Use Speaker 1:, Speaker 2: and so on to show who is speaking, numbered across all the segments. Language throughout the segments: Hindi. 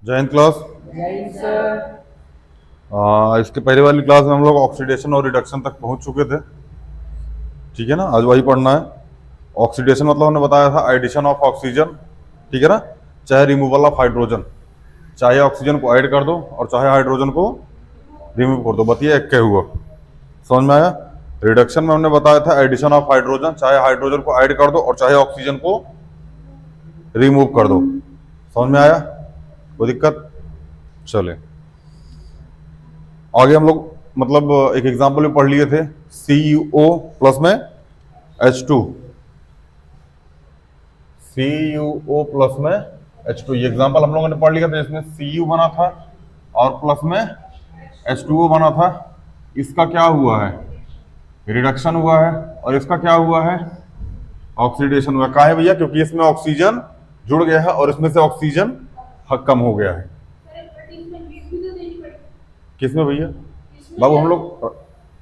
Speaker 1: जय हिंद क्लास।
Speaker 2: जय सर।
Speaker 1: इसके पहले वाली क्लास में हम लोग ऑक्सीडेशन और रिडक्शन तक पहुंच चुके थे। ठीक है ना, आज वही पढ़ना है। ऑक्सीडेशन मतलब हमने बताया था एडिशन ऑफ ऑक्सीजन, ठीक है ना, चाहे रिमूवल ऑफ हाइड्रोजन। चाहे ऑक्सीजन को ऐड कर दो और चाहे हाइड्रोजन को रिमूव कर दो, बताइए एक क्या हुआ। समझ में आया। रिडक्शन में हमने बताया था एडिशन ऑफ हाइड्रोजन, चाहे हाइड्रोजन को ऐड कर दो और चाहे ऑक्सीजन को रिमूव कर दो। समझ में आया, कोई दिक्कत? चले आगे। हम लोग मतलब एक एग्जाम्पल भी पढ़ लिए थे, CuO प्लस में H2। CuO प्लस में H2, ये एग्जाम्पल हम लोगों ने पढ़ लिया था, इसमें Cu बना था और प्लस में H2O बना था। इसका क्या हुआ है? रिडक्शन हुआ है। और इसका क्या हुआ है? ऑक्सीडेशन हुआ। कहा है भैया? क्योंकि इसमें ऑक्सीजन जुड़ गया है और इसमें से ऑक्सीजन कम हो गया है। किसमें भैया? बाबू हम लोग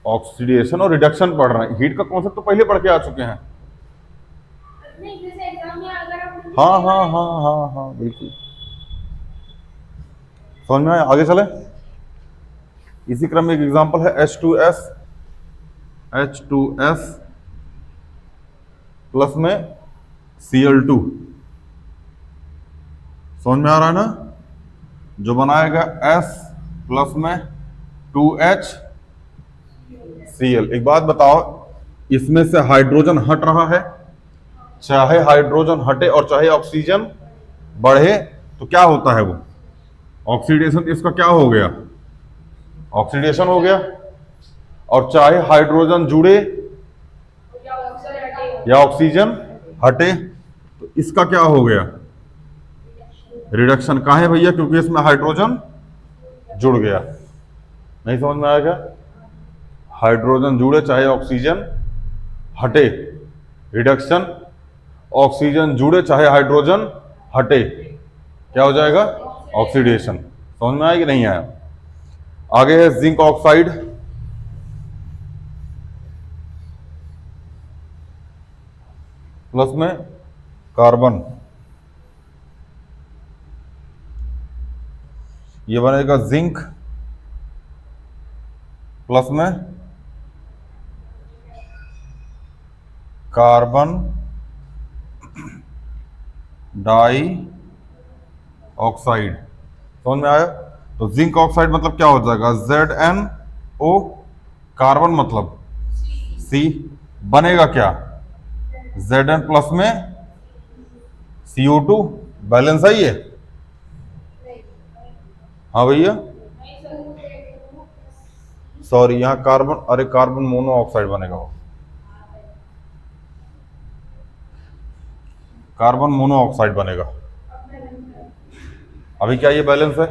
Speaker 1: ऑक्सीडेशन और रिडक्शन पढ़ रहे हैं, हीट का कॉन्सेप्ट तो पहले पढ़ के आ चुके हैं। हाँ हाँ हाँ हाँ हाँ बिल्कुल, समझ में आया। आगे चले। इसी क्रम में एक एग्जांपल है H2S। H2S प्लस में Cl2। समझ में आ रहा है ना? जो बनाएगा S प्लस में 2HCl। एक बात बताओ, इसमें से हाइड्रोजन हट रहा है, चाहे हाइड्रोजन हटे और चाहे ऑक्सीजन बढ़े तो क्या होता है? वो ऑक्सीडेशन। इसका क्या हो गया? ऑक्सीडेशन हो गया। और चाहे हाइड्रोजन जुड़े या ऑक्सीजन हटे तो इसका क्या हो गया? रिडक्शन। कहा है भैया? क्योंकि इसमें हाइड्रोजन जुड़ गया। नहीं समझ में आया क्या? हाइड्रोजन जुड़े चाहे ऑक्सीजन हटे, रिडक्शन। ऑक्सीजन जुड़े चाहे हाइड्रोजन हटे, क्या हो जाएगा? ऑक्सीडेशन। समझ में आया कि नहीं आया? आगे है जिंक ऑक्साइड प्लस में कार्बन। ये बनेगा जिंक प्लस में कार्बन डाई ऑक्साइड। समझ में आया? तो जिंक ऑक्साइड मतलब क्या हो जाएगा? ZnO। कार्बन मतलब C। बनेगा क्या? Zn प्लस में CO2। बैलेंस है ये? हाँ भैया, सॉरी, यहाँ कार्बन, अरे कार्बन मोनोऑक्साइड बनेगा वो, कार्बन मोनोऑक्साइड बनेगा। अभी क्या ये बैलेंस है?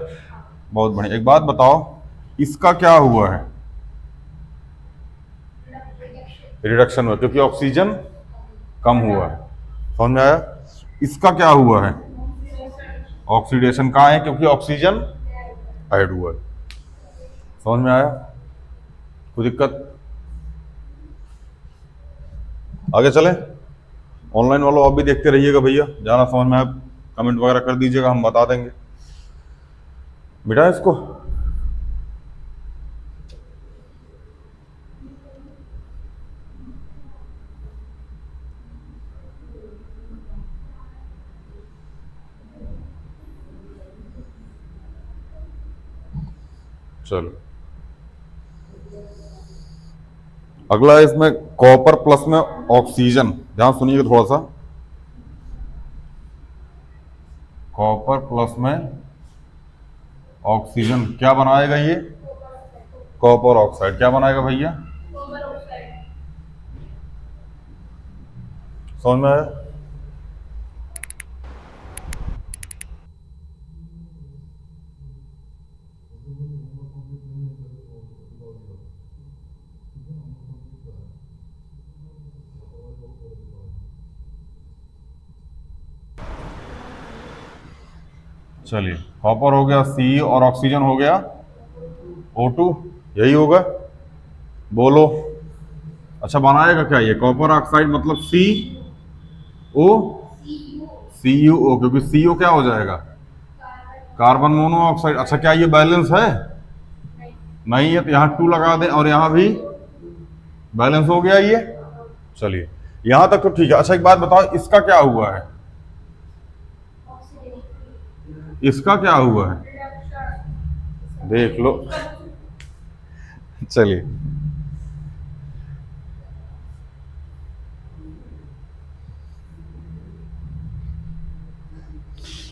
Speaker 1: बहुत बढ़िया। एक बात बताओ, इसका क्या हुआ है? रिडक्शन हुआ, क्योंकि ऑक्सीजन कम हुआ है। समझ में आया? इसका क्या हुआ है? ऑक्सीडेशन। कहाँ है? क्योंकि ऑक्सीजन ऐड हुआ है। समझ में आया? कोई दिक्कत? आगे चले। ऑनलाइन वालों आप भी देखते रहिएगा भैया, जाना समझ में आए कमेंट वगैरह कर दीजिएगा, हम बता देंगे बेटा इसको। चलो अगला है इसमें कॉपर प्लस में ऑक्सीजन। ध्यान सुनिएगा थोड़ा सा। कॉपर प्लस में ऑक्सीजन क्या बनाएगा ये? Copper oxide. क्या बनाएगा भैया? समझ में आया? चलिए, कॉपर हो गया C और ऑक्सीजन हो गया O2, यही होगा। बोलो। अच्छा, बनाएगा क्या ये? कॉपर ऑक्साइड मतलब CO CuO, क्योंकि CO क्या हो जाएगा? Carbon monoxide. अच्छा, क्या ये बैलेंस है? नहीं है, तो यहाँ 2 लगा दें और यहाँ भी बैलेंस हो गया ये। चलिए, यहां तक तो ठीक है। अच्छा, एक बात बताओ, इसका क्या हुआ है? इसका क्या हुआ है? देख लो। चलिए,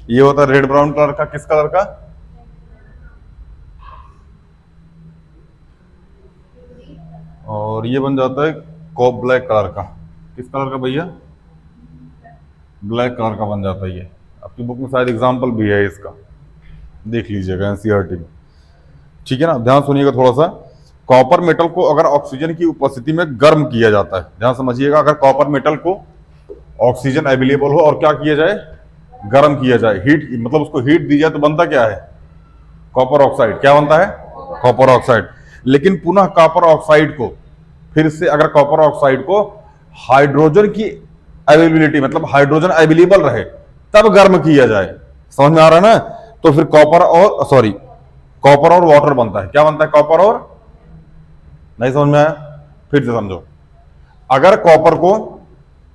Speaker 1: ये होता है रेड ब्राउन कलर का। किस कलर का? और ये बन जाता है कॉप ब्लैक कलर का। किस कलर का भैया? ब्लैक कलर का बन जाता है ये। आपकी बुक में शायद एग्जाम्पल भी है इसका, देख लीजिएगा एनसीईआरटी में। ठीक है ना, ध्यान सुनिएगा थोड़ा सा। कॉपर मेटल को अगर ऑक्सीजन की उपस्थिति में गर्म किया जाता है, ध्यान समझिएगा, अगर कॉपर मेटल को ऑक्सीजन अवेलेबल हो और क्या किया जाए? गर्म किया जाए, हीट, मतलब उसको हीट दी जाए, तो बनता क्या है? Copper oxide. क्या बनता है? Copper oxide. लेकिन पुनः कॉपर ऑक्साइड को फिर से, अगर कॉपर ऑक्साइड को हाइड्रोजन की अवेलेबिलिटी, मतलब हाइड्रोजन अवेलेबल रहे, तब गर्म किया जाए, समझ में आ रहा है ना? तो फिर कॉपर और सॉरी कॉपर और वाटर बनता है। क्या बनता है? कॉपर और, नहीं समझ में आया? फिर से समझो। अगर कॉपर को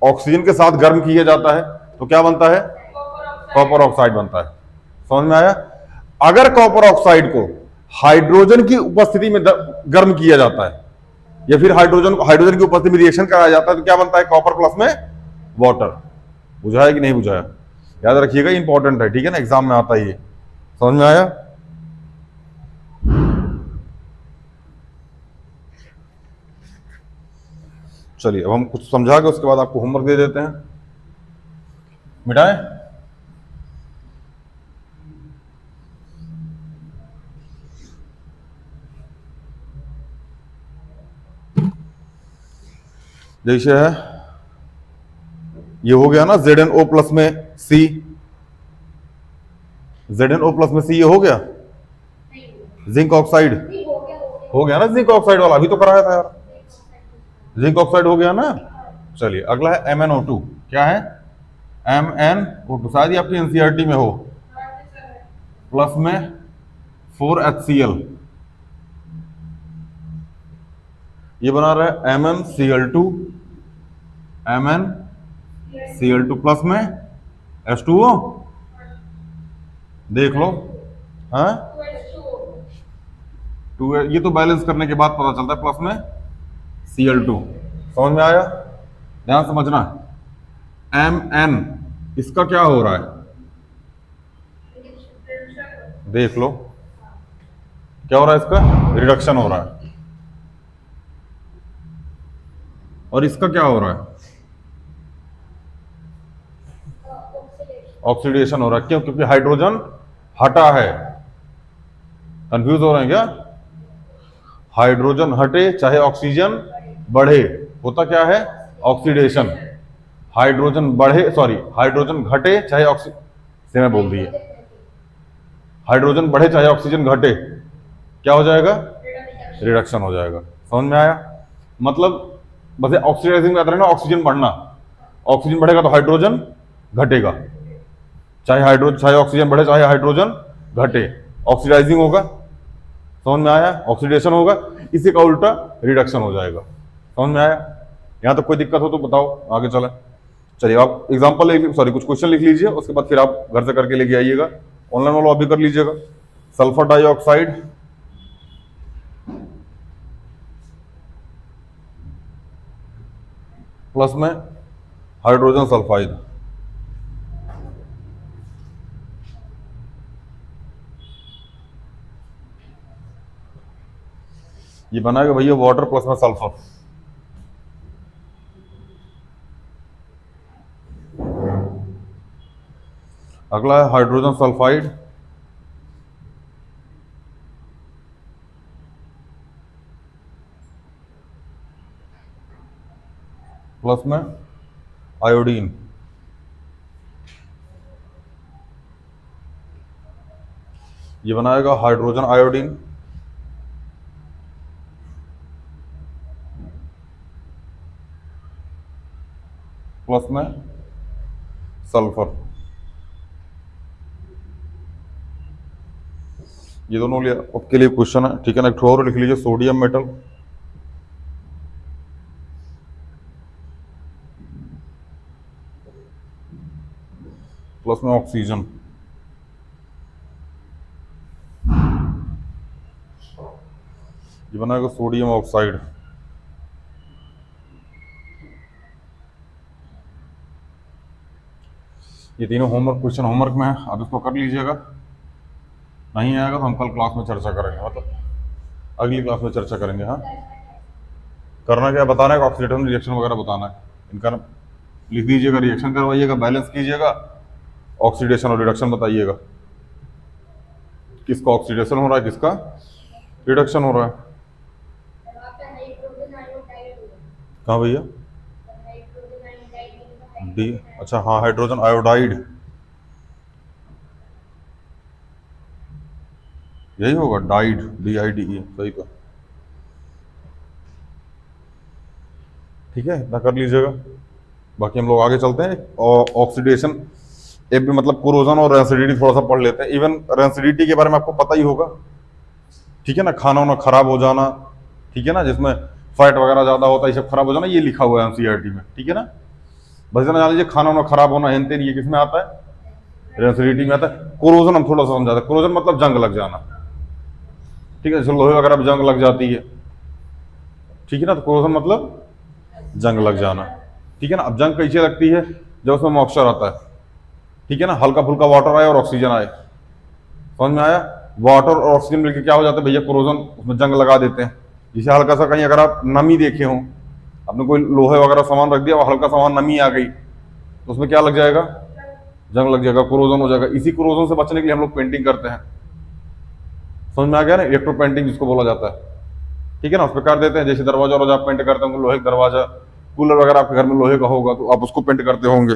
Speaker 1: ऑक्सीजन के साथ गर्म किया जाता है तो क्या बनता है? कॉपर ऑक्साइड बनता है। समझ में आया? अगर कॉपर ऑक्साइड को हाइड्रोजन की उपस्थिति में गर्म किया जाता है, या फिर हाइड्रोजन की उपस्थिति में रिएक्शन कराया जाता है, तो क्या बनता है? कॉपर प्लस में वाटर। बुझाया कि नहीं बुझाया? याद रखिएगा, इंपॉर्टेंट है, ठीक है ना, एग्जाम में आता है ये। समझ में आया? चलिए, अब हम कुछ समझा के उसके बाद आपको होमवर्क दे देते हैं। मिटाएं? जैसे है, ये हो गया ना ZnO प्लस में C। ZnO प्लस में C ये हो गया। जिंक ऑक्साइड हो गया ना, जिंक ऑक्साइड वाला अभी तो कराया था यार। जिंक ऑक्साइड हो गया ना। चलिए, अगला है MnO2। क्या है? MnO2, शायद ही आपकी एनसीईआरटी में हो। प्लस में 4HCl, ये बना रहा है MnCl2। MnCl2 प्लस में H2O, देख लो। हाँ, 2, ये तो बैलेंस करने के बाद पता चलता है, प्लस में Cl2। समझ में आया? ध्यान समझना। Mn, इसका क्या हो रहा है? देख लो, क्या हो रहा है? इसका रिडक्शन हो रहा है। और इसका क्या हो रहा है? ऑक्सीडेशन हो रहा है। क्यों? क्योंकि हाइड्रोजन हटा है। कंफ्यूज हो रहे हैं क्या? हाइड्रोजन हटे चाहे ऑक्सीजन बढ़े, होता क्या है? ऑक्सीडेशन। हाइड्रोजन बढ़े, सॉरी, हाइड्रोजन घटे चाहे ऑक्सी से मैं बोल दिए, हाइड्रोजन बढ़े चाहे ऑक्सीजन घटे, क्या हो जाएगा? रिडक्शन हो जाएगा। समझ में आया? मतलब बस ऑक्सीडाइजिंग में आता है ना, ऑक्सीजन बढ़ना। ऑक्सीजन बढ़ेगा तो हाइड्रोजन घटेगा, चाहे ऑक्सीजन बढ़े चाहे हाइड्रोजन घटे, ऑक्सीडाइजिंग होगा। समझ में आया? ऑक्सीडेशन होगा, इसी का उल्टा रिडक्शन हो जाएगा। समझ में आया? यहां तक कोई दिक्कत हो तो बताओ, आगे चले। चलिए, आप एग्जाम्पल, सॉरी, कुछ क्वेश्चन लिख लीजिए, उसके बाद फिर आप घर से करके लेके आइएगा। ऑनलाइन वाला अभी कर लीजिएगा। सल्फर डाइऑक्साइड प्लस में हाइड्रोजन सल्फाइड, ये बनाएगा भैया वाटर प्लस में सल्फर। अगला है हाइड्रोजन सल्फाइड प्लस में आयोडीन। ये बनाएगा हाइड्रोजन आयोडीन प्लस में सल्फर। ये दोनों लिए आपके लिए क्वेश्चन है, ठीक है ना। एक और लिख लीजिए, सोडियम मेटल प्लस में ऑक्सीजन, ये बनाएगा सोडियम ऑक्साइड। ये तीनों होमवर्क क्वेश्चन होमवर्क में है, आप इसको कर लीजिएगा। नहीं आएगा तो हम कल क्लास में चर्चा करेंगे, मतलब अगली क्लास में चर्चा करेंगे। हाँ, करना क्या बताना है, ऑक्सीडेशन रिएक्शन वगैरह बताना है इनका। लिख दीजिएगा, रिएक्शन करवाइएगा, बैलेंस कीजिएगा, ऑक्सीडेशन और रिडक्शन बताइएगा, किसका ऑक्सीडेशन हो रहा है, किसका रिडक्शन हो रहा है। कहाँ भैया? डी, अच्छा हाँ, हाइड्रोजन आयोडाइड, यही होगा, डाइड, DIDE, सही तो। ठीक है, इतना कर लीजिएगा, बाकी हम लोग आगे चलते हैं। और ऑक्सीडेशन एक भी मतलब कोरोजन और रेंसिडिटी थोड़ा सा पढ़ लेते हैं। इवन रेंसिडिटी के बारे में आपको पता ही होगा, ठीक है ना, खाना वाना खराब हो जाना, ठीक है ना, जिसमें फैट वगैरह ज्यादा होता है, ये सब खराब हो जाना, ये लिखा हुआ है एनसीईआरटी में, ठीक है ना। बस इतना जान लीजिए, खाना वाना खराब होना हेन तेन, ये किस में आता है, रेंसिडिटी में आता है। कोरोजन हम थोड़ा सा समझाते हैं, कोरोजन मतलब जंग लग जाना, ठीक है, जैसे लोहे वगैरह में जंग लग जाती है, ठीक है ना, तो कोरोजन मतलब जंग लग जाना, ठीक है ना। अब जंग कैसे लगती है, जब उसमें मॉइस्चर आता है, ठीक है ना, हल्का फुल्का वाटर आए और ऑक्सीजन आए, समझ में आया। वाटर और ऑक्सीजन मिलकर क्या हो जाता है भैया, कोरोजन, उसमें जंग लगा देते हैं। जैसे हल्का सा कहीं अगर आप नमी देखे हो, आपने कोई लोहे वगैरह सामान रख दिया और हल्का सामान नमी आ गई, तो उसमें क्या लग जाएगा, जंग लग जाएगा, कोरोजन हो जाएगा। इसी कोरोजन से बचने के लिए हम लोग पेंटिंग करते हैं, समझ में आ गया ना, इलेक्ट्रो पेंटिंग जिसको बोला जाता है, ठीक है ना। उस पर कर देते हैं, जैसे दरवाजा और आप पेंट करते होंगे लोहे का दरवाजा, कूलर वगैरह आपके घर में लोहे का होगा तो आप उसको पेंट करते होंगे।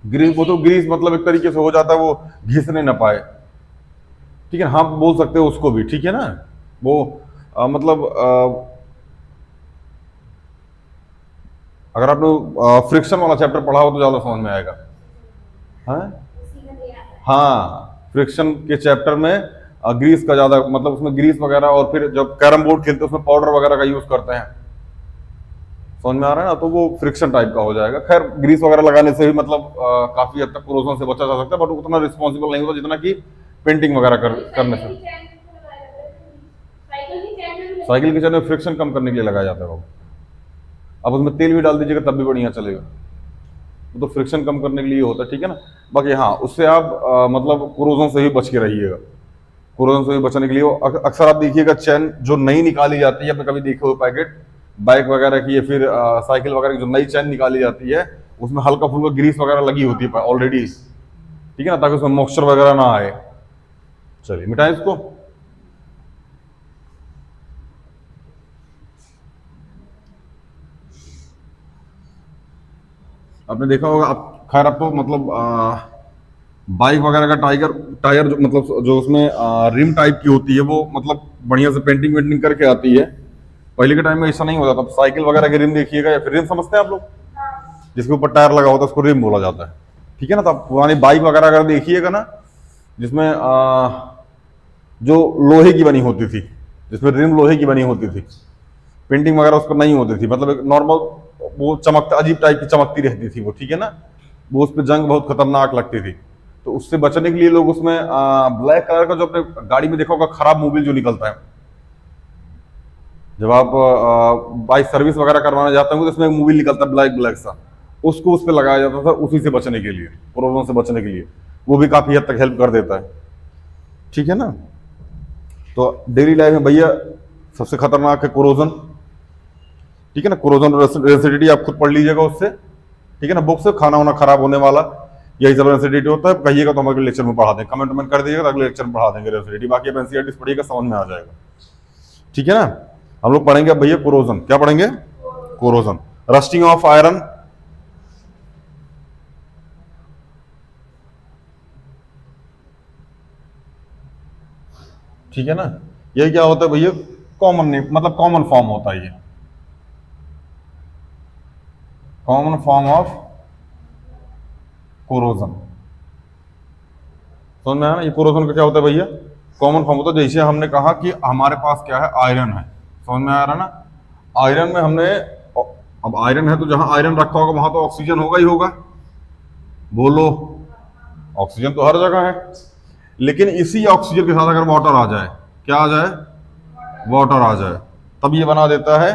Speaker 1: ग्रीस, वो तो ग्रीस मतलब एक तरीके से हो जाता है, वो घिसने ना पाए, ठीक है, हाँ बोल सकते हो उसको भी, ठीक है ना। वो मतलब अगर आपने फ्रिक्शन वाला चैप्टर पढ़ा हो तो ज्यादा समझ में आएगा। हाँ, हाँ, फ्रिक्शन के चैप्टर में ग्रीस का ज्यादा मतलब, उसमें ग्रीस वगैरह, और फिर जब कैरम बोर्ड खेलते हैं उसमें पाउडर वगैरह का यूज करते हैं, समझ में आ रहा है ना, तो वो फ्रिक्शन टाइप का हो जाएगा। खैर ग्रीस वगैरह लगाने से भी मतलब काफी हद तक कोरोजन से बचा जा सकता है, बट उतना रिस्पॉन्सिबल नहीं होता जितना कि पेंटिंग वगैरह करने से। साइकिल के चैन में फ्रिक्शन कम करने के लिए लगाया जाता है वो। अब उसमें तेल भी डाल दीजिएगा तब भी बढ़िया चलेगा, वो तो फ्रिक्शन कम करने के लिए होता है, ठीक है ना। बाकी हाँ, उससे आप मतलब कोरोजन से भी बच के रहिएगा। कोरोजन से भी बचने के लिए अक्सर आप देखिएगा, चैन जो नई निकाली जाती है, आपने कभी देखे हो पैकेट बाइक वगैरह की या फिर साइकिल वगैरह की, जो नई चैन निकाली जाती है उसमें हल्का फुल्का ग्रीस वगैरह लगी होती है ऑलरेडी, ठीक है ना, ताकि उसमें मॉइस्चर वगैरह ना आए। चलिए मिटाएं इसको। आपने देखा होगा, आप खैर अब तो मतलब बाइक वगैरह का टाइगर टायर जो मतलब जो उसमें रिम टाइप की होती है, वो मतलब बढ़िया से पेंटिंग वेंटिंग करके आती है। पहले के टाइम में ऐसा नहीं होता था। साइकिल वगैरह के रिम देखिएगा, या फिर रिम समझते हैं आप लोग, जिसके ऊपर टायर लगा होता है उसको रिम बोला जाता है, ठीक है ना। तो आप पुरानी बाइक वगैरह अगर देखिएगा ना, जिसमें जो लोहे की बनी होती थी, जिसमें रिम लोहे की बनी होती थी, पेंटिंग वगैरह उस पर नहीं होती थी, मतलब एक नॉर्मल वो चमकता, अजीब टाइप की चमकती रहती थी वो, ठीक है ना। वो उस पर जंग बहुत खतरनाक लगती थी, तो उससे बचने के लिए लोग उसमें ब्लैक कलर का, जो अपने गाड़ी में देखा होगा खराब मोबिल जो निकलता है, जब आप बाइक सर्विस वगैरह करवाने जाते होंगे तो उसमें एक मोबिल निकलता है ब्लैक ब्लैक सा, उसको उस पर लगाया जाता था, उसी से बचने के लिए, कोरोना से बचने के लिए। वो भी काफी हद तक हेल्प कर देता है, ठीक है ना। तो डेली लाइफ में भैया सबसे खतरनाक है कोरोजन, ठीक है ना। कोरोजन रेसिडिटी आप खुद पढ़ लीजिएगा उससे, ठीक है ना, बुक से। खाना वाना खराब होने वाला, यही सब रेसिडिटी होता है। कहिएगा तो हम अगले लेक्चर में पढ़ा देंगे, कमेंट वमेंट कर दीजिएगा तो अगले लेक्चर में पढ़ा देंगे रेसिडिटी। बाकी आप एनसीईआरटी पढ़िएगा, समझ में आ जाएगा, ठीक है ना। हम लोग पढ़ेंगे अब भैया कोरोजन, क्या पढ़ेंगे, कोरोजन, रस्टिंग ऑफ आयरन, ठीक है ना। ये क्या होता है भैया, कॉमन मतलब कॉमन फॉर्म होता है ये, कॉमन फॉर्म ऑफ कोरोजन, समझ में आया ना। ये कोरोजन का क्या होता है भैया, कॉमन फॉर्म होता है। जैसे हमने कहा कि हमारे पास क्या है, आयरन है, समझ में आ रहा ना। आयरन में हमने, अब आयरन है तो जहां आयरन रखा होगा वहां तो ऑक्सीजन होगा ही होगा, बोलो, ऑक्सीजन तो हर जगह है। लेकिन इसी ऑक्सीजन के साथ अगर वाटर आ जाए, क्या आ जाए, वाटर आ जाए, तब ये बना देता है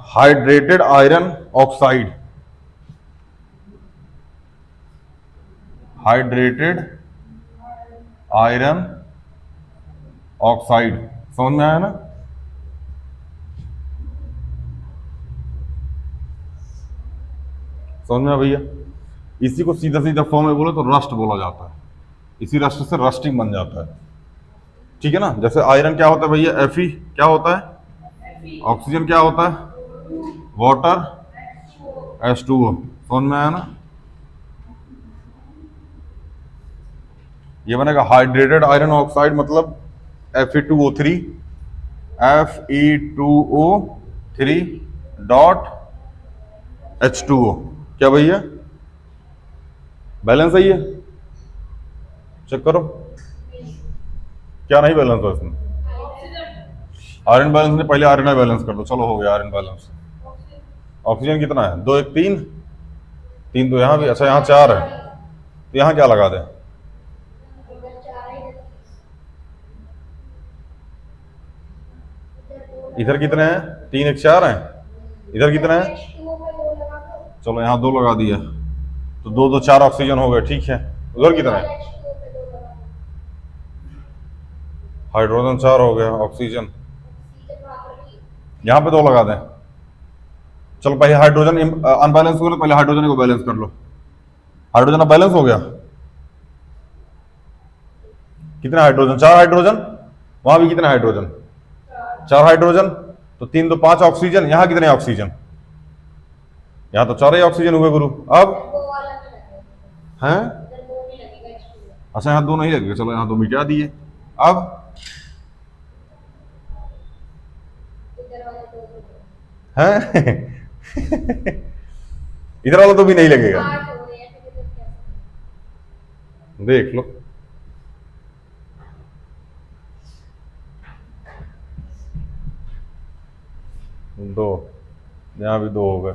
Speaker 1: hydrated iron oxide, hydrated iron oxide. समझ में आया ना। समझ में आया भैया। इसी को सीधा सीधा फॉर्म में बोले तो रस्ट बोला जाता है, इसी रस्ट से रस्टिंग बन जाता है, ठीक है ना। जैसे आयरन क्या होता है भैया, Fe क्या होता है, ऑक्सीजन क्या होता है, वाटर, H2O। समझ में आया ना। ये बनेगा हाइड्रेटेड आयरन ऑक्साइड, मतलब Fe2O3, Fe2O3 डॉट H2O। क्या भैया, बैलेंस है ये, चेक करो क्या नहीं बैलेंस हो इसमें। आयरन बैलेंस ने पहले आयरन बैलेंस कर दो, चलो हो गया आयरन बैलेंस। ऑक्सीजन कितना है, 2 1 3, 3 तो यहाँ भी, अच्छा यहाँ 4 है तो यहाँ क्या लगा दें, इधर कितने हैं, 3 1 4 हैं, इधर कितने हैं, चलो यहाँ 2 लगा दिया तो 2 2 4 ऑक्सीजन हो गए, ठीक है। उधर कितना है, हाइड्रोजन 4 हो गया, ऑक्सीजन यहाँ पे 2 लगा दें। चलो पहले हाइड्रोजन अनबैलेंस हो गया, पहले हाइड्रोजन को बैलेंस कर लो। हाइड्रोजन अब बैलेंस हो गया, कितना हाइड्रोजन, 4 हाइड्रोजन, वहां भी कितना हाइड्रोजन, 4 हाइड्रोजन, तो 3 2 5 ऑक्सीजन, यहां कितने ऑक्सीजन, यहां तो 4 ही ऑक्सीजन हुए गुरु। अब हैं, अच्छा यहाँ 2 नहीं लगेगा, चलो यहाँ 2 मिटा दिए। अब हैं इधर वाला तो भी नहीं लगेगा, देख लो। दो, यहाँ भी 2 हो गए।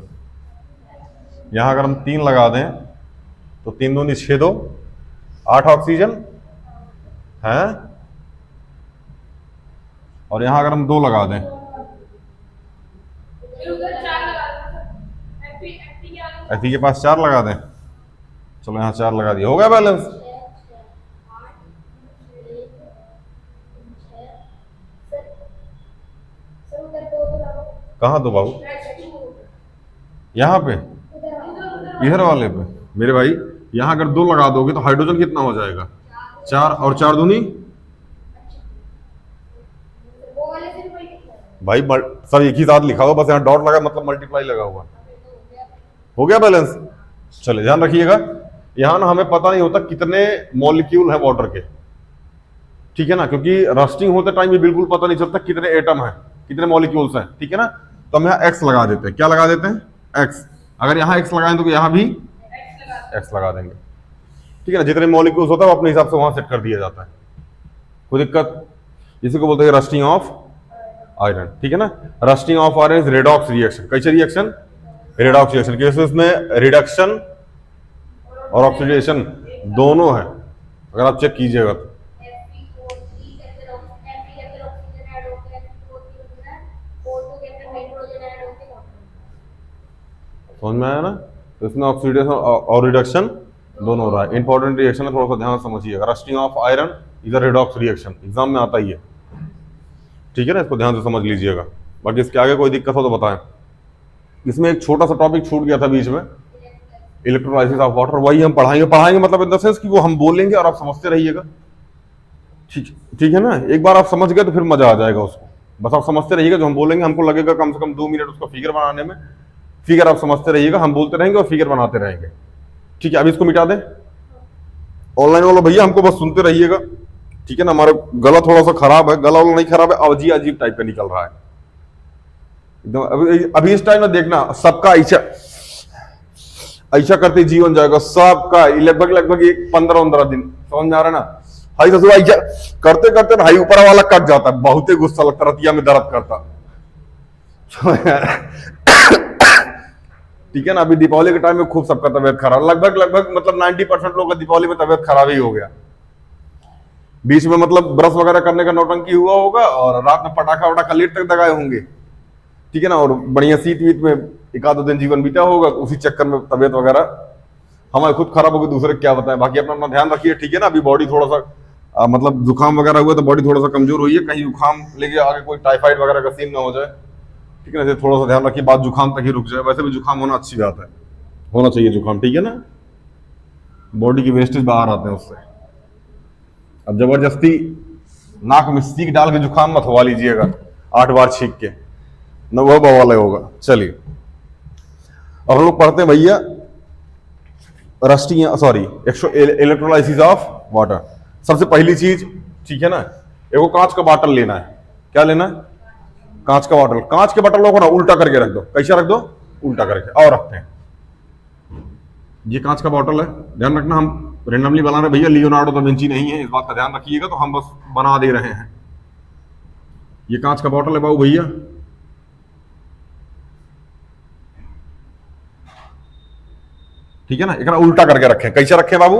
Speaker 1: यहाँ अगर हम 3 लगा दें तो 3 दूनी 6 2 8 ऑक्सीजन है, और यहाँ अगर हम 2 लगा दें, Fe के पास 4 लगा दें, चलो यहाँ 4 लगा दिए, हो गया बैलेंस। कहाँ दो बाबू, यहाँ पे, इधर वाले पे मेरे भाई। यहाँ अगर 2 लगा दोगे तो हाइड्रोजन कितना हो जाएगा, 4, और 4 दूनी भाई, सब एक ही साथ लिखा हुआ, बस यहाँ डॉट लगा मतलब मल्टीप्लाई लगा हुआ, हो गया बैलेंस। चले ध्यान रखिएगा, यहाँ ना हमें पता नहीं होता कितने मॉलिक्यूल है वाटर के, ठीक है ना, क्योंकि रस्टिंग होते टाइम ये बिल्कुल पता नहीं चलता कितने एटम है, कितने मॉलिक्यूल्स हैं, ठीक है ना। तो हम यहाँ एक्स लगा देते हैं, क्या लगा देते हैं, एक्स। अगर यहाँ एक्स लगाएं तो यहाँ भी एक्स लगा देंगे, ठीक है ना। जितने मॉलिक्यूल्स होता है वो अपने हिसाब से वहां सेट कर दिया जाता है, कोई दिक्कत। इसी को बोलते हैं रस्टिंग ऑफ आयरन, ठीक है ना। Rusting of iron is redox reaction, कैसे रिएक्शन, रेडॉक्स रिएक्शन। कैसे, इसमें रिडक्शन और ऑक्सीडेशन दोनों है, अगर आप चेक कीजिएगा तो। समझ में आया ना। तो इसमें ऑक्सीडेशन और रिडक्शन दोनों हो रहा है। इंपॉर्टेंट रिएक्शन है, थोड़ा सा ध्यान समझिएगा। रस्टिंग ऑफ आयरन इधर रेडॉक्स रिएक्शन, एग्जाम में आता ही है, ठीक है ना, इसको ध्यान से समझ लीजिएगा। बाकी इसके आगे कोई दिक्कत हो तो बताएं। इसमें एक छोटा सा टॉपिक छूट गया था बीच में, इलेक्ट्रोलाइसिस ऑफ वाटर, वही हम पढ़ाएंगे मतलब इन द सेंस कि वो हम बोलेंगे और आप समझते रहिएगा, ठीक है ना। एक बार आप समझ गए तो फिर मजा आ जाएगा उसको, बस आप समझते रहिएगा, जो हम बोलेंगे हमको लगेगा कम से कम 2 मिनट उसको फिगर बनाने में। फिगर आप समझते रहिएगा, हम बोलते रहेंगे और फिगर बनाते रहेंगे, ठीक है। अब इसको मिटा दें, ऑनलाइन वालों भैया हमको बस सुनते रहिएगा, ठीक है ना। हमारा गला थोड़ा सा खराब है, गला वाला नहीं खराब है, अजीब अजीब टाइप का निकल रहा है एकदम। अभी इस टाइम में देखना, सबका ऐसा करते जीवन जाएगा सबका, लगभग 15-15 दिन समझ में आ रहा है ना। भाई ससुर भाई करते करते भाई ऊपर वाला कट जाता है, बहुत ही गुस्सा लगता, रतिया में दर्द करता। ठीक है ना। अभी दीपावली के टाइम में खूब सबका तबियत खराब, लगभग लगभग मतलब 90% लोगों का दीपावली में तबियत खराब ही हो गया। बीच में मतलब ब्रश वगैरह करने का नौटंकी हुआ होगा और रात में पटाखा वटाखा लेट तक दगाए होंगे। ठीक है ना। और बढ़िया सीट वीट में एक आध दिन जीवन बीता होगा, उसी चक्कर में तबियत वगैरह हमारे खुद खराब होगी, दूसरे क्या बताएं। बाकी अपना अपना ध्यान रखिए। ठीक है ना। अभी बॉडी थोड़ा सा मतलब जुकाम वगैरह हुआ तो बॉडी थोड़ा सा कमजोर हुई है, कहीं जुकाम लेके आगे कोई टाइफाइड वगैरह का सीन ना हो जाए। ठीक है ना। थोड़ा सा ध्यान रखिए, बात जुकाम तक ही रुक जाए। वैसे भी जुकाम होना अच्छी बात है, होना चाहिए जुकाम। ठीक है ना। बॉडी की वेस्टेज बाहर आते हैं उससे। अब जबरदस्ती नाक में सीख डाल के जुकाम मत हवा लीजिएगा 8 बार छींक के, न वह बवाल होगा। चलिए अब हम लोग पढ़ते हैं भैया rusting sorry electrolysis of water. सबसे पहली चीज, ठीक है ना, एगो कांच का बॉटल लेना है। क्या लेना है? कांच का बॉटल। कांच के बॉटल को ना उल्टा करके रख दो। कैसे रख दो? उल्टा करके। और रखते हैं, ये कांच का बॉटल है, ध्यान रखना हम रेंडमली बना रहे भैया, लियोनार्डो दा विंची नहीं है, इस बात का ध्यान रखिएगा। तो हम बस बना दे रहे हैं। ये कांच का बॉटल है बाबू भैया, ठीक है ना। एक उल्टा करके रखें। कैसे रखें बाबू?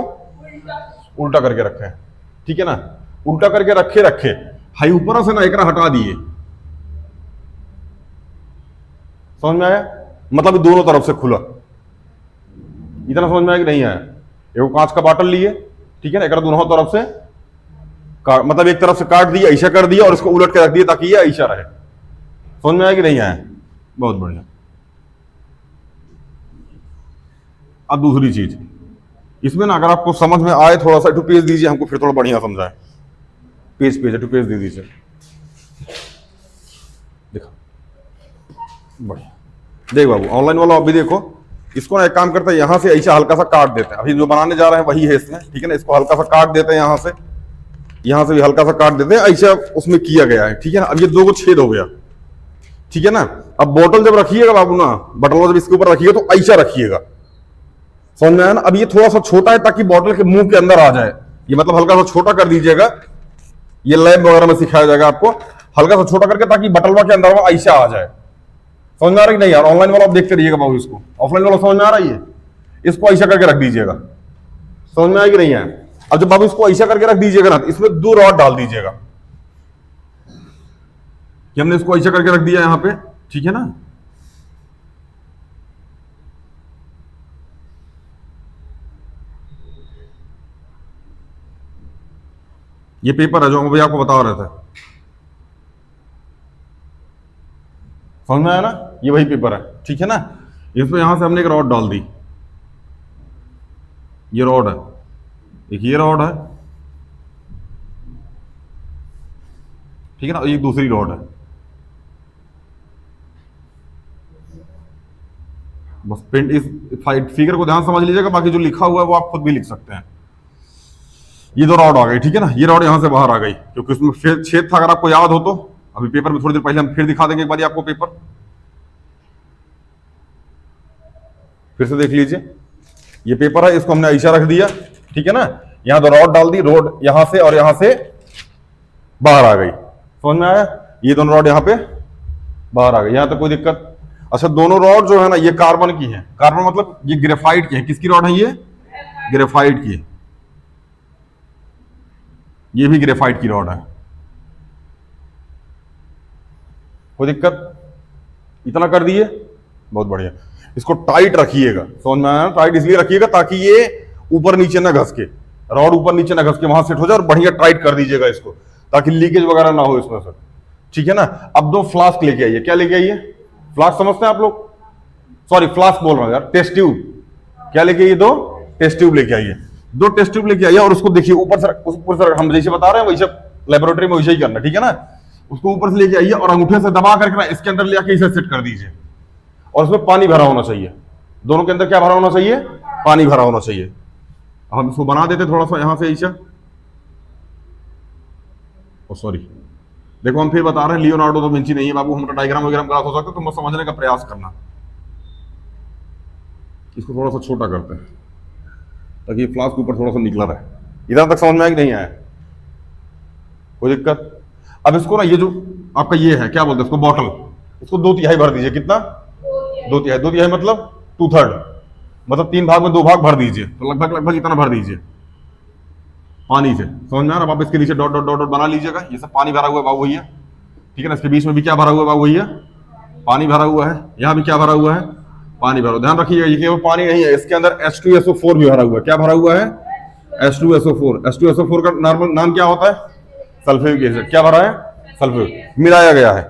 Speaker 1: उल्टा करके रखें। ठीक है ना। उल्टा करके रखे रखे हाई ऊपर से ना एक हटा दिए। समझ में आया? मतलब दोनों तरफ से खुला। इतना समझ में आया कि नहीं आया? एक कांच का बॉटल लिए, ठीक है ना, एक दोनों तरफ से मतलब एक तरफ से काट दिया, ऐसा कर दिया और इसको उलट के रख दिया ताकि ये ऐसा रहे। समझ में आया कि नहीं आया? बहुत बढ़िया। अब दूसरी चीज इसमें ना, अगर आपको समझ में आए थोड़ा सा, पेज दीजिए हमको, फिर थोड़ा बढ़िया समझाए। पेज पेज दे दीजिए। देखो बढ़िया, देख बाबू ऑनलाइन वाला आप भी देखो। इसको ना एक काम करते हैं, यहां से ऐसा हल्का सा काट देते हैं। अभी जो बनाने जा रहे हैं वही है इसमें, ठीक है ना। इसको हल्का सा काट देते हैं, यहां से भी हल्का सा काट देते हैं, ऐसा उसमें किया गया है। ठीक है ना। अब ये 2 को छेद हो गया, ठीक है ना। अब बोतल जब रखिएगा बाबू ना, बटल जब इसके ऊपर रखिएगा तो ऐसा रखिएगा। समझ में आया ना। अब ये थोड़ा सा छोटा है ताकि बॉटल के मुंह के अंदर आ जाए। ये मतलब हल्का सा छोटा कर दीजिएगा, ये लैब वगैरह में सिखाया जाएगा आपको। हल्का सा छोटा करके ताकि बटलवा के अंदर वो ऐसा आ जाए। समझ में आ रहा है कि नहीं यार? ऑनलाइन वाला आप देखते रहिएगा बाबू इसको। ऑफलाइन वाला समझ में आ रहा है? इसको ऐसा करके रख दीजिएगा। समझ में आया कि नहीं आया? अब जब बाबू इसको ऐसा करके रख दीजिएगा ना, तो इसमें 2 रॉड डाल दीजिएगा। कि हमने इसको ऐसा करके रख दिया यहां पे, ठीक है ना। ये पेपर है जो मैं आपको बता रहा था, समझ में आया ना। ये वही पेपर है, ठीक है ना। इसमें यहां से हमने एक रॉड डाल दी, ये रॉड है, एक ये रॉड है, ठीक है ना। ये दूसरी रॉड है। बस पेंट इस फिगर को ध्यान समझ लीजिएगा, बाकी जो लिखा हुआ है वो आप खुद भी लिख सकते हैं। ये 2 रॉड आ गई, ठीक है ना। ये रॉड यहां से बाहर आ गई क्योंकि उसमें छेद था, अगर आपको याद हो तो। अभी पेपर में थोड़ी देर पहले हम फिर दिखा देंगे एक बार आपको पेपर, फिर से देख लीजिए। ये पेपर है, इसको हमने ऐसा रख दिया, ठीक है ना। यहां 2 रॉड डाल दी, रोड यहां से और यहां से बाहर आ गई। समझ में आया? ये दोनों रॉड यहां पे बाहर आ गई, यहां तक कोई दिक्कत? अच्छा, दोनों रॉड जो है ना ये कार्बन की है। कार्बन मतलब ये ग्रेफाइट की है। किसकी रॉड है ये? ग्रेफाइट की। ये भी ग्रेफाइट की रॉड है। कोई दिक्कत? इतना कर दिए, बहुत बढ़िया। इसको टाइट रखिएगा। समझ में आया? टाइट इसलिए रखिएगा ताकि ये ऊपर नीचे ना घस के, रॉड ऊपर नीचे ना घस के वहां सेट हो जाए, और बढ़िया टाइट कर दीजिएगा इसको ताकि लीकेज वगैरह ना हो इसमें से, ठीक है ना। अब 2 फ्लास्क लेके आइए। क्या लेके आइए? फ्लास्क समझते हैं आप लोग? सॉरी फ्लास्क बोल रहा हूं यार, टेस्ट ट्यूब। क्या लेके आइए? 2 टेस्ट ट्यूब लेके आइए। 2 टेस्ट ट्यूब लेके आइए और उसको देखिए ऊपर से हम जैसे बता रहे हैं वैसे लेबोरेटरी में वैसे ही करना, ठीक है ना। उसको ऊपर से लेके आइए और अंगूठे से दबा करके ना इसके अंदर ले आके इसे सेट कर दीजिए। और उसमें पानी भरा होना चाहिए। दोनों के अंदर क्या भरा होना चाहिए? पानी भरा होना चाहिए। हम इसको बना देते थोड़ा सा यहां से ऐसा। सॉरी, देखो हम फिर बता रहे हैं लियोनार्डो दा विंची नहीं है बाबू। हम डायग्राम वगैरह गलत हो सकता है, तुम समझने का प्रयास करना। इसको थोड़ा सा छोटा करते हैं ताकि फ्लास्क ऊपर थोड़ा सा निकला रहे। इधर तक समझ में आया कि नहीं आया? कोई दिक्कत? अब इसको ना, ये जो आपका ये है, क्या बोलते हैं इसको, बॉटल, इसको 2/3 भर दीजिए। कितना? 2/3। 2/3 मतलब 2/3, मतलब 3 भाग में 2 भाग भर दीजिए, तो लगभग लगभग इतना भर दीजिए पानी से। समझ में आ रहा? आप इसके नीचे डॉट डॉट डॉट डॉट बना लीजिएगा। ये सब पानी भरा हुआ है बाबू भैया, ठीक है ना। इसके बीच में भी क्या भरा हुआ है बाबू भैया? पानी भरा हुआ है। यहाँ भी क्या भरा हुआ है? पानी भरा। ध्यान रखिएगा, ये केवल पानी नहीं है, इसके अंदर H2SO4 भी भरा हुआ है। क्या भरा हुआ है? H2SO4। H2SO4 का नॉर्मल नाम क्या होता है? Sulphuric acid. क्या भरा है? सल्फ्यूरिक, मिलाया गया है।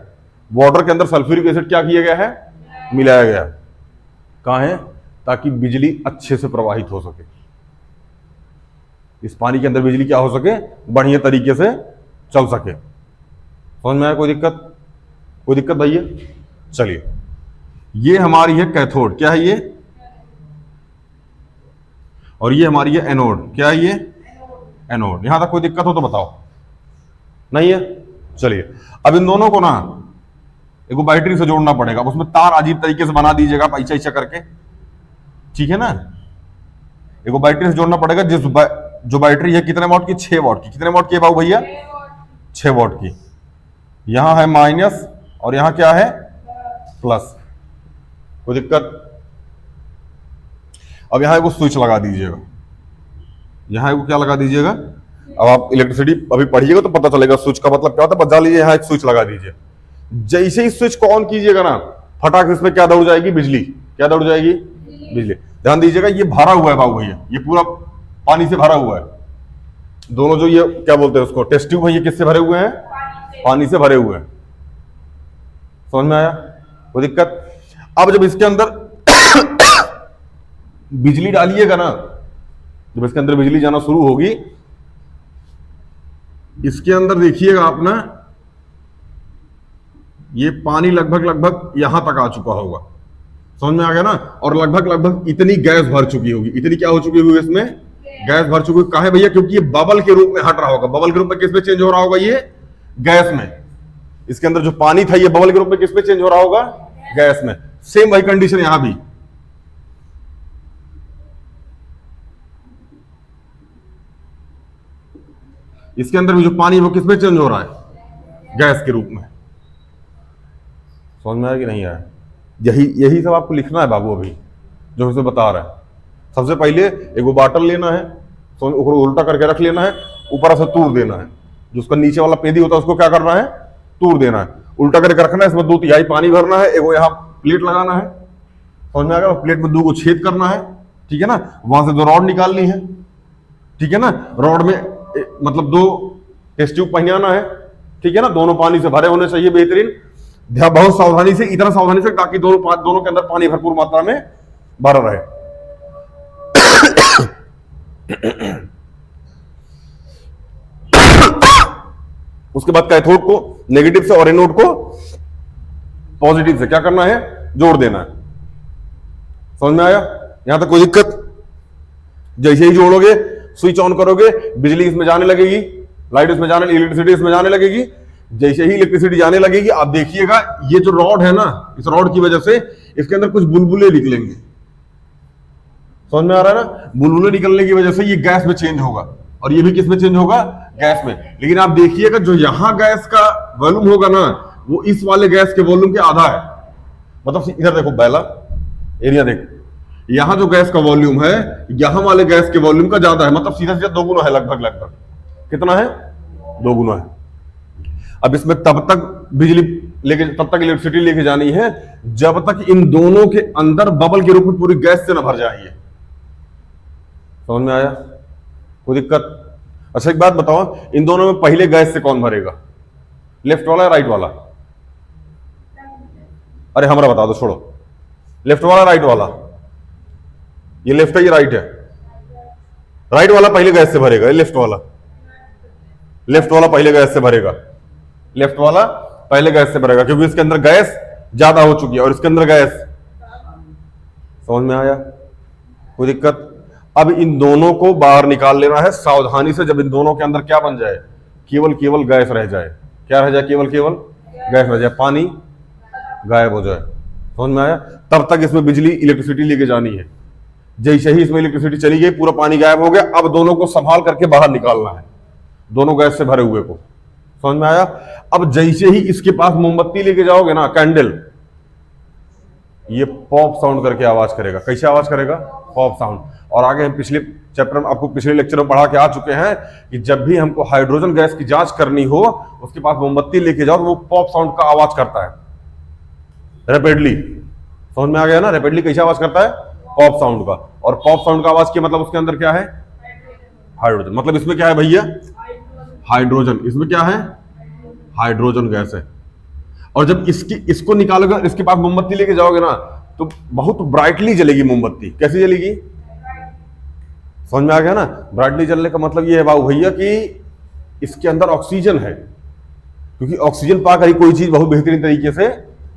Speaker 1: वाटर के अंदर सल्फ्यूरिक एसिड क्या किया गया है? मिलाया गया। कहाँ है? ताकि बिजली अच्छे से प्रवाहित हो सके, इस पानी के अंदर बिजली क्या हो सके, बढ़िया तरीके से चल सके। समझ में आया? कोई दिक्कत? कोई दिक्कत भैया? चलिए, ये हमारी है कैथोड। क्या है ये? और ये हमारी है एनोड। क्या है ये? एनोड। यहां तक कोई दिक्कत हो तो बताओ, नहीं है? चलिए, अब इन दोनों को ना एक बैटरी से जोड़ना पड़ेगा। उसमें तार अजीब तरीके से बना दीजिएगा, ऐसा ऐसा करके, ठीक है ना। एक बैटरी से जोड़ना पड़ेगा, जो बैटरी है कितने वॉट की? 6 वॉट की। कितने वॉट की है बाबू भैया? 6 वॉट की। यहां है माइनस और यहां क्या है? प्लस। कोई दिक्कत? अब यहां एक स्विच लगा दीजिएगा। यहां एक क्या लगा दीजिएगा? अब आप इलेक्ट्रिसिटी अभी पढ़िएगा तो पता चलेगा स्विच का मतलब क्या होता है। बजा लीजिए, यहां एक स्विच लगा दीजिए। जैसे ही स्विच को ऑन कीजिएगा ना, फटाक इसमें क्या दौड़ जाएगी? बिजली। क्या दौड़ जाएगी? बिजली। ध्यान दीजिएगा, ये भरा हुआ है बाबू भैया, ये पूरा पानी से भरा हुआ है। दोनों जो ये क्या बोलते हैं उसको, टेस्ट ट्यूब है, ये किससे भरे हुए हैं? पानी से भरे हुए हैं। समझ में आया? कोई दिक्कत? अब जब इसके अंदर बिजली डालिएगा ना, जब इसके अंदर बिजली जाना शुरू होगी, इसके अंदर देखिएगा आप ना, ये पानी लगभग लगभग यहां तक आ चुका होगा। समझ में आ गया ना? और लगभग लगभग इतनी गैस भर चुकी होगी। इतनी क्या हो चुकी होगी? इसमें गैस भर चुकी होगी। काहे भैया? क्योंकि ये बबल के रूप में हट रहा होगा। बबल के रूप में किस में चेंज हो रहा होगा? ये गैस में। इसके अंदर जो पानी था, ये बबल के रूप में किस में चेंज हो रहा होगा? गैस में। सेम वही कंडीशन यहां भी। इसके अंदर भी जो पानी है वो किस में चेंज हो रहा है? गैस के रूप में। समझ में आया कि नहीं आया? यही सब आपको लिखना है बाबू अभी जो हमसे बता रहा है। सबसे पहले एक बॉटल लेना है, तो उल्टा करके रख लेना है, ऊपर से तूर देना है। जो उसका नीचे वाला पेदी होता है उसको क्या करना है? तूर देना है। उल्टा करके रखना है, इसमें 2/3 पानी भरना है, एक यहाँ प्लेट लगाना है। समझ में आ गया? प्लेट में 2 को छेद करना है, ठीक है ना। वहां से 2 रॉड निकालनी है, ठीक है ना। रॉड में मतलब 2 टेस्ट ट्यूब पहनाना है, ठीक है ना। दोनों पानी से भरे होने चाहिए, बेहतरीन। ध्यान, बहुत सावधानी से, इतना सावधानी से ताकि दोनों के अंदर पानी भरपूर मात्रा में भरा रहे। उसके बाद कैथोड को नेगेटिव से और एनोड को पॉजिटिव से क्या करना है? जोड़ देना है। समझ में आया? यहां तक कोई दिक्कत? जैसे ही जोड़ोगे, स्विच ऑन करोगे, बिजली इसमें जाने लगेगी, लाइट इसमें जाने, इलेक्ट्रिसिटी इसमें जाने लगेगी। जैसे ही इलेक्ट्रिसिटी जाने लगेगी, आप देखिएगा ये जो रॉड है ना, इस रॉड की वजह से इसके अंदर कुछ बुलबुले निकलेंगे। समझ में आ रहा है ना? बुलबुले निकलने की वजह से ये गैस में चेंज होगा, और ये भी किस में चेंज होगा? गैस में। लेकिन आप देखिएगा जो यहां गैस का वॉल्यूम होगा ना, वो इस वाले गैस के वॉल्यूम के आधा है। मतलब इधर देखो, पहला एरिया देख, यहां जो गैस का वॉल्यूम है, यहां वाले गैस के वॉल्यूम का ज्यादा है। मतलब सीधा सीधा 2 गुना है, लगभग लगभग। कितना है? 2 गुना है। अब इसमें तब तक बिजली लेके, तब तक इलेक्ट्रिसिटी लेके जानी है जब तक इन दोनों के अंदर बबल के रूप में पूरी गैस से न भर जाए। समझ में आया? कोई दिक्कत? अच्छा, एक बात बताओ, इन दोनों में पहले गैस से कौन भरेगा? लेफ्ट वाला या राइट वाला? अरे हमारा बता दो, छोड़ो। लेफ्ट वाला राइट वाला? ये लेफ्ट है, ये राइट है। राइट वाला पहले गैस से भरेगा, ये लेफ्ट वाला। लेफ्ट वाला पहले गैस से भरेगा। लेफ्ट वाला पहले गैस से भरेगा, क्योंकि इसके अंदर गैस ज्यादा हो चुकी है और इसके अंदर गैस। समझ में आया? कोई दिक्कत? अब इन दोनों को बाहर निकाल लेना है सावधानी से। जब इन दोनों के अंदर क्या बन जाए? केवल गैस रह जाए। क्या रह जाए? केवल गैस रह जाए, पानी गायब हो जाए। समझ में आया? तब तक इसमें बिजली, इलेक्ट्रिसिटी लेके जानी है।
Speaker 2: जैसे ही इसमें इलेक्ट्रिसिटी चली गई पूरा पानी गायब हो गया। अब दोनों को संभाल करके बाहर निकालना है, दोनों गैस से भरे हुए को। समझ में आया? अब जैसे ही इसके पास मोमबत्ती लेके जाओगे ना, कैंडल, ये पॉप साउंड करके आवाज करेगा। कैसे आवाज करेगा? Pop sound. और आगे हम पिछले चैप्टर में, आपको पिछले लेक्चर में पढ़ा के आ चुके हैं कि जब भी हमको हाइड्रोजन गैस की जांच करनी हो, उसके पास मोमबत्ती लेके जाओ तो वो पॉप साउंड का आवाज करता है, रैपिडली। समझ में आ गया ना? रैपिडली कैसे आवाज करता है? पॉप साउंड का। और पॉप साउंड का आवाज की मतलब उसके अंदर क्या है? हाइड्रोजन। मतलब इसमें क्या है भैया? हाइड्रोजन। इसमें क्या है? हाइड्रोजन गैस है। और जब इसको निकालोगे, इसके पास मोमबत्ती लेके जाओगे ना, तो बहुत ब्राइटली जलेगी मोमबत्ती। कैसे जलेगी? समझ में आ गया ना? ब्राइटली जलने का मतलब ये है बाबू भैया कि इसके अंदर ऑक्सीजन है, क्योंकि ऑक्सीजन पाकर ही कोई चीज बहुत बेहतरीन तरीके से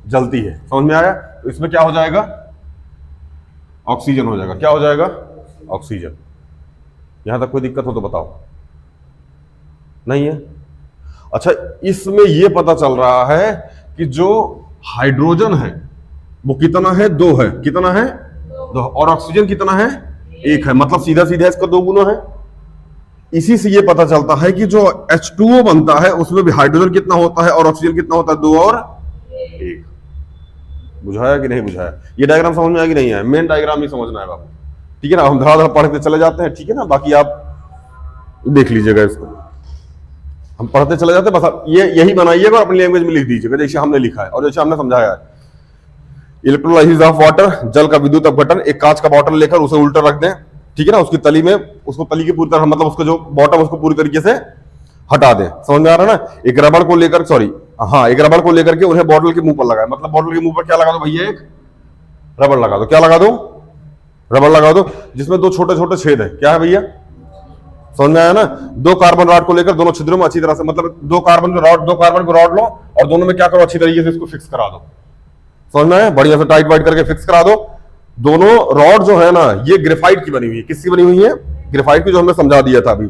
Speaker 2: जलती है। समझ में आया? तो इसमें क्या हो जाएगा? ऑक्सीजन हो जाएगा। क्या हो जाएगा? ऑक्सीजन। यहां तक कोई दिक्कत हो तो बताओ। नहीं है? अच्छा, इसमें यह पता चल रहा है कि जो हाइड्रोजन है वो कितना है? 2 है। कितना है? 2। और ऑक्सीजन कितना है? 1 है। मतलब सीधा सीधा इसका 2 गुना है। इसी से यह पता चलता है कि जो H2O बनता है उसमें भी हाइड्रोजन कितना होता है और ऑक्सीजन कितना होता है? 2 और 1। बुझाया कि नहीं बुझाया? ये डायग्राम समझ में आया कि नहीं है? मेन डायग्राम ही समझना है बाबू, ठीक है ना? हम धड़ा धड़ा पढ़ते चले जाते हैं, ठीक है ना? बाकी आप देख लीजिएगा इसको, हम पढ़ते चले जाते हैं। बस आप ये यही बनाइएगा और अपनी लैंग्वेज में लिख दीजिएगा जैसे हमने लिखा है और जैसे हमने समझाया है। इलेक्ट्रोलाइसिस ऑफ वाटर, जल का विद्युत अपघटन। एक कांच का बॉटल लेकर उसे उल्टा रख दें, ठीक है ना? उसकी तली में, उसको तली की पूरी तरह, मतलब उसका जो बॉटम उसको पूरी तरीके से हटा दें। समझ में आ रहा है ना? एक रबड़ को लेकर, एक रबड़ को लेकर के उन्हें बॉटल के मुंह पर लगाए। मतलब बॉटल के मुंह पर क्या लगा दो भैया? एक रबड़ लगा दो। क्या लगा दो? रबड़ लगा दो, जिसमें 2 छोटे छोटे छेद है। क्या है भैया? समझ में आया ना? 2 कार्बन रॉड को लेकर दोनों छिद्रों में अच्छी तरह से, मतलब 2 कार्बन को रॉड लो और दोनों में क्या करो? अच्छी तरीके से इसको फिक्स करा दो। समझ में आया? बढ़िया से टाइट वाइट करके फिक्स करा दो। दोनों रॉड जो है ना, ये ग्रेफाइट की बनी हुई है। किसकी बनी हुई है? ग्रेफाइट की, जो हमने समझा दिया था अभी।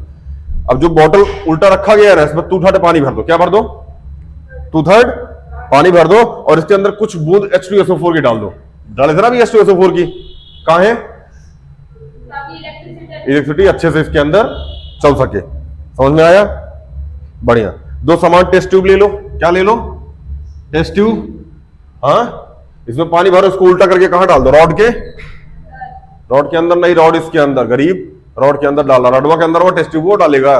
Speaker 2: अब जो बॉटल उल्टा रखा गया है इसमें 2/3 पानी भर दो। क्या भर दो? 2/3 पानी भर दो और इसके अंदर कुछ बूंद H2SO4 की डाल दो। डाले थे ना भी H2SO4 की? कहां है? इलेक्ट्रिसिटी अच्छे से इसके अंदर चल सके। समझ में आया? बढ़िया। 2 समान टेस्ट ट्यूब ले लो। क्या ले लो? Test tube. हाँ, इसमें पानी भरो, इसको उल्टा करके कहां डाल दो? रॉड के अंदर नहीं, रॉड इसके अंदर, गरीब रॉड के अंदर डालना। रॉडवा के अंदर वो टेस्ट ट्यूब वो डालेगा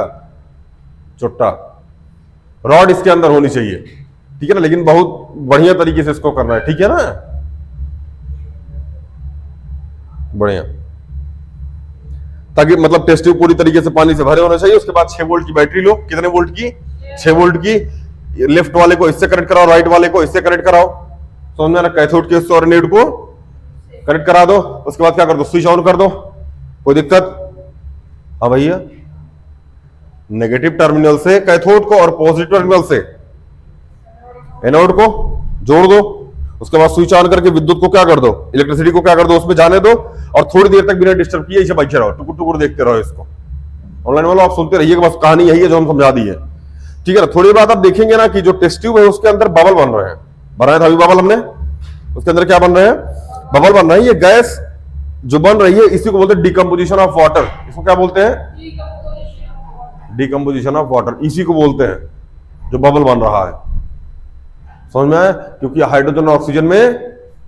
Speaker 2: चुट्टा। रॉड इसके अंदर होनी चाहिए, ठीक है ना? लेकिन बहुत बढ़िया तरीके से इसको करना है, ठीक है ना? बढ़िया, ताकि मतलब टेस्ट ट्यूब पूरी तरीके से पानी से भरे होना चाहिए। उसके बाद 6 वोल्ट की बैटरी लो। कितने वोल्ट की? 6 वोल्ट की। लेफ्ट वाले को इससे कनेक्ट कराओ, राइट वाले को इससे कनेक्ट कराओ। समझ में आ रहा? कैथोड के सोलेनोइड को कनेक्ट करा दो। उसके बाद क्या कर दो? स्विच ऑन कर दो। कोई दिक्कत? हाँ भैया, नेगेटिव टर्मिनल से कैथोड को और पॉजिटिव टर्मिनल से एनोड को जोड़ दो। उसके बाद स्विच ऑन करके विद्युत को क्या कर दो? इलेक्ट्रिसिटी को क्या कर दो? उसमें जाने दो और थोड़ी देर तक बिना डिस्टर्ब किए इसे बैठे रहो, टुकुर टुकुर देखते रहो इसको। ऑनलाइन वालों आप सुनते रहिए, बस कहानी यही है जो हम समझा दी है, ठीक है ना? थोड़ी बाद आप देखेंगे ना कि जो टेस्ट ट्यूब है उसके अंदर बबल बन रहे हैं। बनाया था अभी बबल हमने, उसके अंदर क्या बन रहे हैं? बबल बन रहे हैं। ये गैस जो बन रही है इसी को बोलते हैं डिकम्पोजिशन ऑफ वाटर। इसको क्या बोलते हैं? डिकम्पोजिशन ऑफ वाटर, इसी को बोलते हैं जो बबल बन रहा है। समझ में आया? क्योंकि हाइड्रोजन और ऑक्सीजन में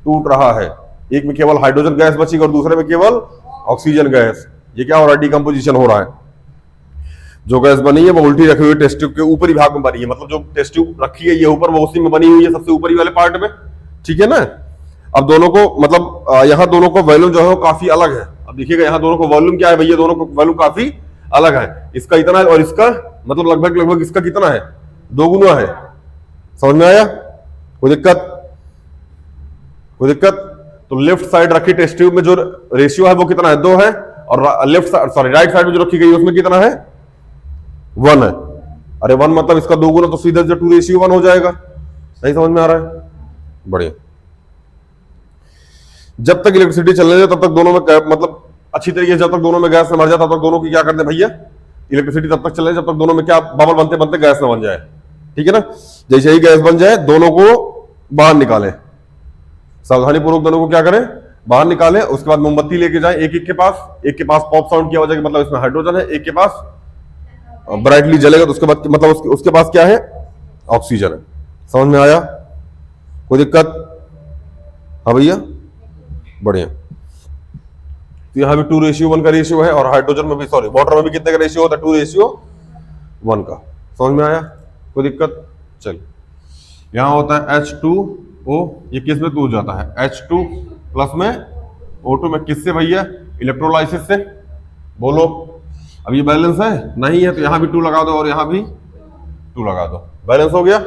Speaker 2: टूट रहा है। एक में केवल हाइड्रोजन गैस बची और दूसरे में केवल ऑक्सीजन गैस। ये क्या हो रहा है? डिकम्पोजिशन हो रहा है। जो गैस बनी है वो उल्टी रखी हुई टेस्ट ट्यूब के ऊपरी भाग में बनी है। मतलब जो टेस्ट ट्यूब रखी है ये ऊपर, वो उसी में बनी हुई है, सबसे ऊपरी वाले पार्ट में, ठीक है ना? अब दोनों को मतलब यहाँ दोनों को वॉल्यूम जो है वो काफी अलग है। अब देखिएगा यहाँ दोनों को वॉल्यूम क्या है भैया? दोनों को वॉल्यूम काफी अलग है। इसका इतना है और इसका मतलब लगभग इसका कितना है? 2 गुना है। समझ में आया? कोई दिक्कत? कोई दिक्कत? तो लेफ्ट साइड रखी टेस्ट ट्यूब में जो रेशियो है वो कितना है? 2 है। और left side, sorry, right side में जो रखी गई है उसमें कितना है? 1 है। अरे 1 मतलब इसका 2 गुना, तो सीधा 2:1 हो जाएगा। सही समझ में आ रहा है? बढ़िया। जब तक इलेक्ट्रिसिटी चल रही है तब तक दोनों में मतलब अच्छी तरीके से, जब तक दोनों में गैस न मर जाए तब तक दोनों की क्या करते हैं भैया? इलेक्ट्रिसिटी तब तक चल रही है जब तक दोनों में क्या बबल बनते बनते गैस न बन जाए, ठीक है ना? जैसे ही गैस बन जाए दोनों को बाहर निकालें, सावधानी पूर्वक दोनों को क्या करें? बाहर निकाले, उसके बाद मोमबत्ती लेके जाए एक एक के पास पॉप साउंड की आवाज है, मतलब इसमें हाइड्रोजन है, एक के पास ब्राइटली जलेगा, तो उसके बाद मतलब उसके पास क्या है, ऑक्सीजन है। समझ में आया, कोई दिक्कत? हाँ भैया, बढ़िया। तो यहां भी 2:1 का रेशियो है, और हाइड्रोजन में भी, सॉरी वाटर में भी कितने का रेशियो होता है, 2:1 का। समझ में आया, कोई दिक्कत? चल, यहां होता है H2O, ये किस में टूट जाता है, H2 प्लस में O2 में, किससे भैया, इलेक्ट्रोलाइसिस से। बोलो, अब ये बैलेंस है नहीं है, तो यहां भी 2 लगा दो और यहां भी 2 लगा दो, बैलेंस हो गया।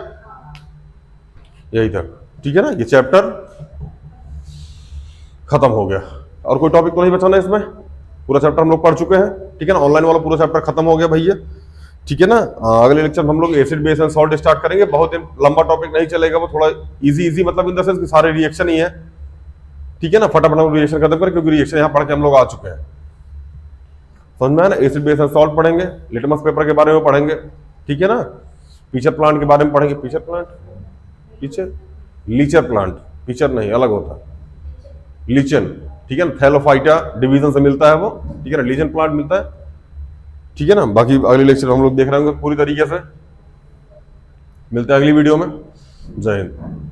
Speaker 2: यही था, ठीक है ना, ये चैप्टर खत्म हो गया। और कोई टॉपिक तो नहीं बचाना इसमें, पूरा चैप्टर हम लोग पढ़ चुके हैं, ठीक है ना, ऑनलाइन वाला पूरा चैप्टर खत्म हो गया भैया, ठीक है ना। अगले लेक्चर में हम लोग acid base and salt start करेंगे, बहुत लंबा टॉपिक नहीं चलेगा, वो थोड़ा इजी मतलब इन द सेंस कि सारे रिएक्शन ही है, ठीक है ना, फटाफट हम रिएक्शन खत्म करें, क्योंकि रिएक्शन यहाँ पढ़ के हम लोग आ चुके हैं। समझ में आया ना, एसिड बेस एंड सॉल्ट पढ़ेंगे, लिटमस पेपर के बारे में पढ़ेंगे, ठीक है ना, पीचर प्लांट के बारे में पढ़ेंगे, पीचर प्लांट, पीचर, लीचर प्लांट, पीचर नहीं अलग होता है, लीचन, ठीक है ना, थैलोफाइटा डिवीजन से मिलता है वो, ठीक है ना, लीचन प्लांट मिलता है, ठीक है ना। बाकी अगले लेक्चर हम लोग देख रहे होंगे पूरी तरीके से, मिलते हैं अगली वीडियो में। जय हिंद।